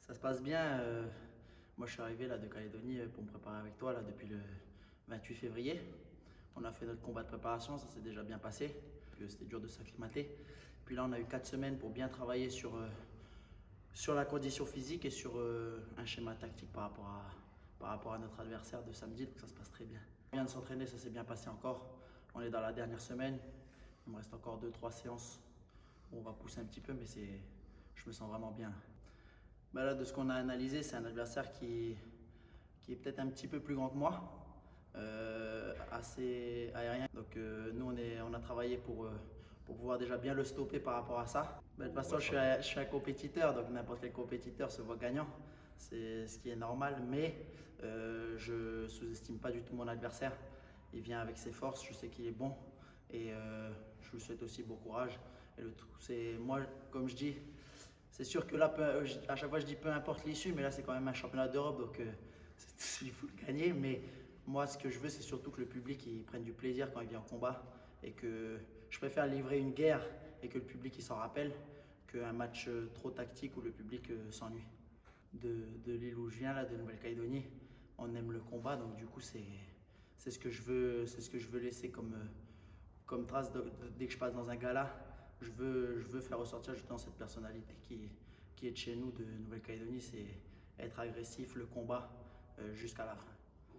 Ça se passe bien. Moi, je suis arrivé là de Calédonie pour me préparer avec toi là depuis le 28 février. On a fait notre combat de préparation, ça s'est déjà bien passé. C'était dur de s'acclimater. Puis là, on a eu 4 semaines pour bien travailler sur la condition physique et sur un schéma tactique par rapport à notre adversaire de samedi. Donc ça se passe très bien. On vient de s'entraîner, ça s'est bien passé encore. On est dans la dernière semaine. Il me reste encore 2-3 séances où on va pousser un petit peu, mais je me sens vraiment bien. Bah là, de ce qu'on a analysé, c'est un adversaire qui est peut-être un petit peu plus grand que moi, assez aérien. Donc nous, on a travaillé pour pouvoir déjà bien le stopper par rapport à ça. Bah, de toute façon, je suis un compétiteur, donc n'importe quel compétiteur se voit gagnant. C'est ce qui est normal, mais je sous-estime pas du tout mon adversaire. Il vient avec ses forces, je sais qu'il est bon et je lui souhaite aussi bon courage. Et le tout, c'est moi, comme je dis, c'est sûr que là, à chaque fois, je dis peu importe l'issue, mais là, c'est quand même un championnat d'Europe, donc il faut le gagner. Mais moi, ce que je veux, c'est surtout que le public il prenne du plaisir quand il vient en combat et que je préfère livrer une guerre et que le public il s'en rappelle qu'un match trop tactique où le public s'ennuie. De l'île où je viens, là, de Nouvelle-Calédonie, on aime le combat, donc du coup, c'est ce que je veux laisser comme trace dès que je passe dans un gala. Je veux faire ressortir justement cette personnalité qui est de chez nous, de Nouvelle-Calédonie, c'est être agressif, le combat jusqu'à la fin.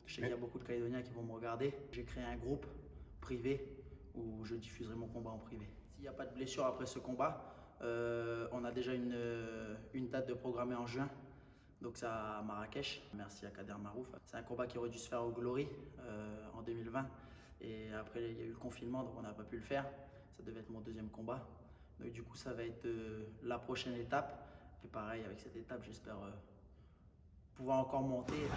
Je sais qu'il y a beaucoup de Calédoniens qui vont me regarder. J'ai créé un groupe privé où je diffuserai mon combat en privé. S'il n'y a pas de blessure après ce combat, on a déjà une date de programmée en juin. Donc c'est à Marrakech. Merci à Kader Marouf. C'est un combat qui aurait dû se faire au Glory en 2020. Et après, il y a eu le confinement, donc on n'a pas pu le faire. Ça devait être mon deuxième combat. Donc du coup, ça va être la prochaine étape. Et pareil, avec cette étape, j'espère pouvoir encore monter.